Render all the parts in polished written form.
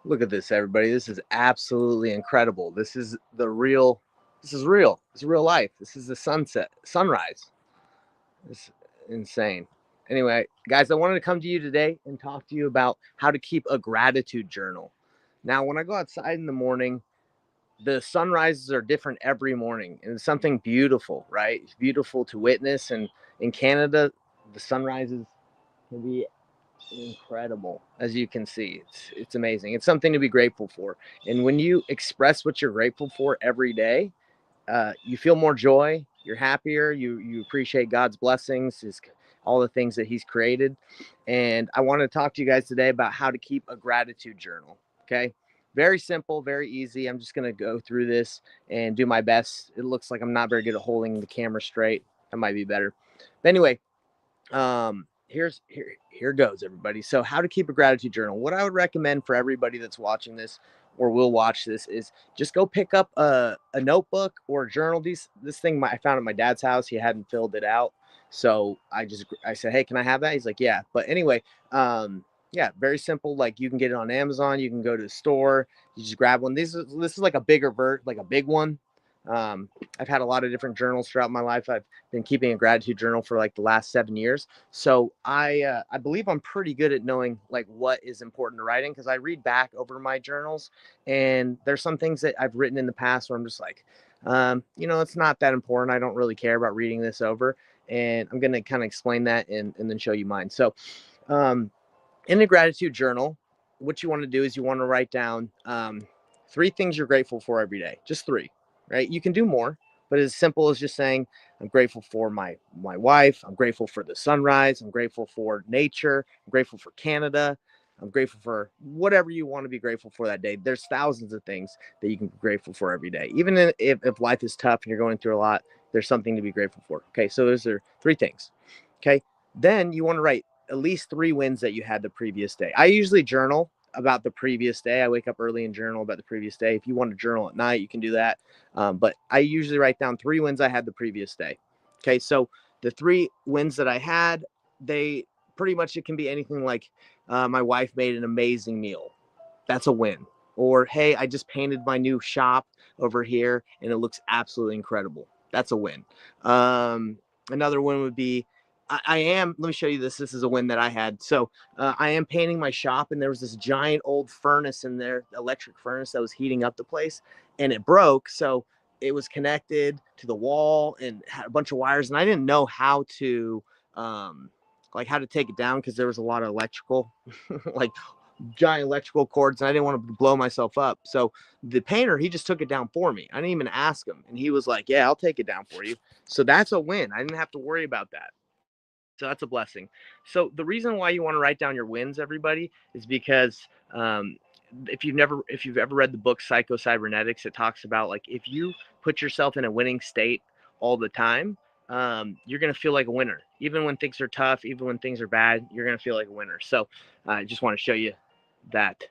Look at this, everybody. This is absolutely incredible. This is real. It's real life. This is the sunrise. It's insane. Anyway, guys, I wanted to come to you today and talk to you about how to keep a gratitude journal. Now, when I go outside in the morning, the sunrises are different every morning, and it's something beautiful, right? It's beautiful to witness. And in Canada, the sunrises can be incredible, as you can see. It's amazing. It's something to be grateful for. And when you express what you're grateful for every day, you feel more joy. You're happier. You appreciate God's blessings, all the things that He's created. And I want to talk to you guys today about how to keep a gratitude journal. Okay, very simple, very easy. I'm just gonna go through this and do my best. It looks like I'm not very good at holding the camera straight. That might be better. But anyway, here goes, everybody. So how to keep a gratitude journal. What I would recommend for everybody that's watching this or will watch this is just go pick up a notebook or a journal. This thing I found at my dad's house. He hadn't filled it out, so I said, hey, can I have that? He's like, yeah. But anyway, yeah, very simple. Like, you can get it on Amazon. You can go to the store. You just grab one. This is like a like a big one. I've had a lot of different journals throughout my life. I've been keeping a gratitude journal for like the last 7 years. So I believe I'm pretty good at knowing like what is important to writing, because I read back over my journals, and there's some things that I've written in the past where I'm just like, it's not that important. I don't really care about reading this over. And I'm going to kind of explain that and then show you mine. So in a gratitude journal, what you want to do is you want to write down 3 things you're grateful for every day. Just 3, right? You can do more, but as simple as just saying, I'm grateful for my wife. I'm grateful for the sunrise. I'm grateful for nature. I'm grateful for Canada. I'm grateful for whatever you want to be grateful for that day. There's thousands of things that you can be grateful for every day. Even if life is tough and you're going through a lot, there's something to be grateful for. Okay, so those are 3 things. Okay, then you want to write at least 3 wins that you had the previous day. I usually journal about the previous day. I wake up early and journal about the previous day. If you want to journal at night, you can do that. But I usually write down 3 wins I had the previous day. Okay, so the 3 wins that I had, they pretty much, it can be anything like my wife made an amazing meal. That's a win. Or, hey, I just painted my new shop over here and it looks absolutely incredible. That's a win. Another win would be, let me show you this. This is a win that I had. So I am painting my shop, and there was this giant old furnace in there, electric furnace that was heating up the place, and it broke. So it was connected to the wall and had a bunch of wires, and I didn't know um, how to take it down, because there was a lot of electrical, like giant electrical cords, and I didn't want to blow myself up. So the painter, he just took it down for me. I didn't even ask him, and he was like, yeah, I'll take it down for you. So that's a win. I didn't have to worry about that. So that's a blessing. So the reason why you want to write down your wins, everybody, is because if you've ever read the book Psycho Cybernetics, it talks about, like, if you put yourself in a winning state all the time, you're gonna feel like a winner. Even when things are tough, even when things are bad, you're gonna feel like a winner. So I just want to show you that.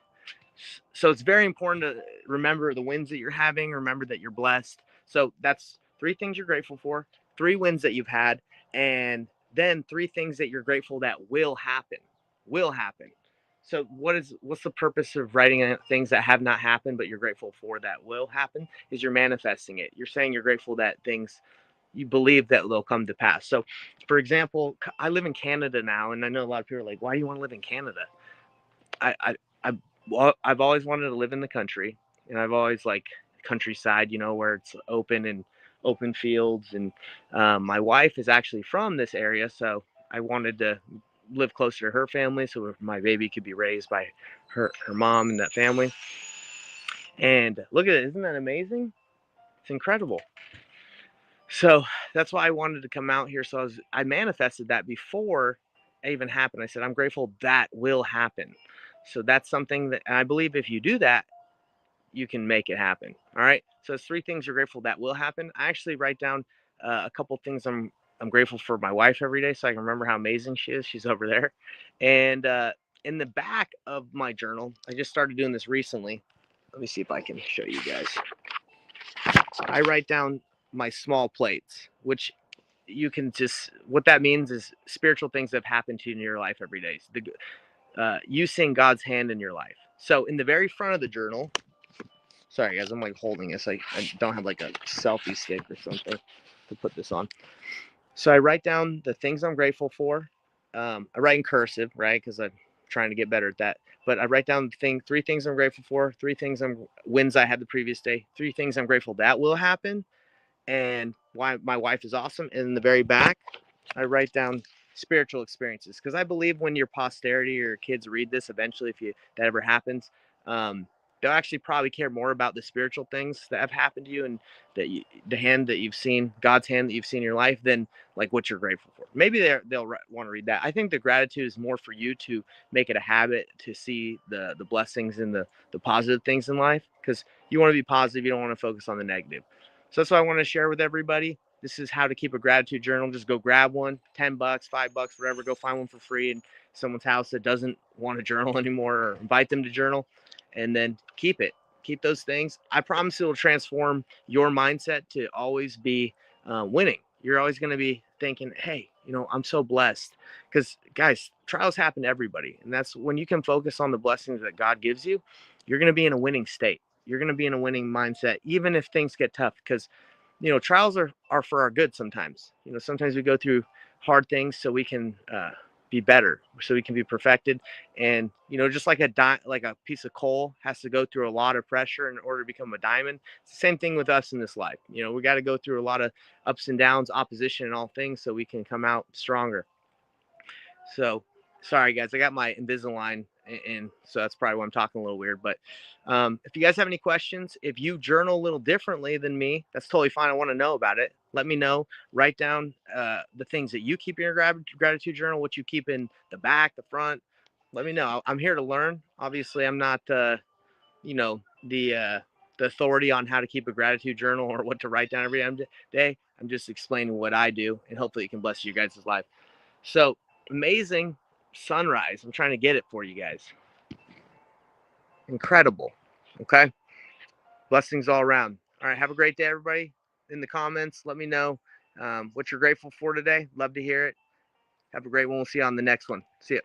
So it's very important to remember the wins that you're having. Remember that you're blessed. So that's 3 things you're grateful for, 3 wins that you've had, and then 3 things that you're grateful that will happen. Will happen. So what's the purpose of writing things that have not happened but you're grateful for that will happen? Is you're manifesting it. You're saying you're grateful that things, you believe that they'll come to pass. So, for example, I live in Canada now, and I know a lot of people are like, "Why do you want to live in Canada?" I, I, I well, I've always wanted to live in the country, and I've always like countryside, where it's open and open fields. And my wife is actually from this area, so I wanted to live closer to her family, so my baby could be raised by her mom and that family. And look at it, isn't that amazing? It's incredible. So that's why I wanted to come out here. So I manifested that before it even happened. I said, I'm grateful that will happen. So that's something that, and I believe if you do that, you can make it happen. All right. So it's 3 things you're grateful that will happen. I actually write down a couple things I'm grateful for my wife every day, so I can remember how amazing she is. She's over there. And in the back of my journal, I just started doing this recently. Let me see if I can show you guys. I write down my small plates, which you can just, what that means is spiritual things that have happened to you in your life every day. You seeing God's hand in your life. So in the very front of the journal, sorry guys, I'm like holding this. I don't have like a selfie stick or something to put this on. So I write down the things I'm grateful for. I write in cursive, right? Because I'm trying to get better at that. But I write down three things I'm grateful for, three things I'm wins I had the previous day, three things I'm grateful that will happen, and why my wife is awesome. And in the very back, I write down spiritual experiences because I believe when your posterity or your kids read this eventually, if that ever happens, um, they'll actually probably care more about the spiritual things that have happened to you and the hand that you've seen, God's hand that you've seen in your life, than like what you're grateful for. Maybe they'll want to read that. I think the gratitude is more for you to make it a habit to see the blessings and the positive things in life, because you want to be positive. You don't want to focus on the negative. So that's what I want to share with everybody. This is how to keep a gratitude journal. Just go grab one, $10, $5, whatever. Go find one for free in someone's house that doesn't want to journal anymore, or invite them to journal, and then keep it. Keep those things. I promise it will transform your mindset to always be winning. You're always going to be thinking, hey, I'm so blessed. Because, guys, trials happen to everybody. And that's when you can focus on the blessings that God gives you, you're going to be in a winning state. You're going to be in a winning mindset, even if things get tough. Because trials are for our good sometimes. Sometimes we go through hard things so we can be better, so we can be perfected. And just like like a piece of coal has to go through a lot of pressure in order to become a diamond. It's the same thing with us in this life. We got to go through a lot of ups and downs, opposition, and all things, so we can come out stronger. So sorry guys, I got my Invisalign in, so that's probably why I'm talking a little weird. But if you guys have any questions, if you journal a little differently than me, that's totally fine. I want to know about it. Let me know. Write down the things that you keep in your gratitude journal, what you keep in the back, the front. Let me know. I'm here to learn. Obviously, I'm not the authority on how to keep a gratitude journal or what to write down every day. I'm just explaining what I do, and hopefully it can bless you guys' life. So amazing sunrise. I'm trying to get it for you guys. Incredible. Okay. Blessings all around. All right. Have a great day, everybody. In the comments, let me know what you're grateful for today. Love to hear it. Have a great one. We'll see you on the next one. See ya.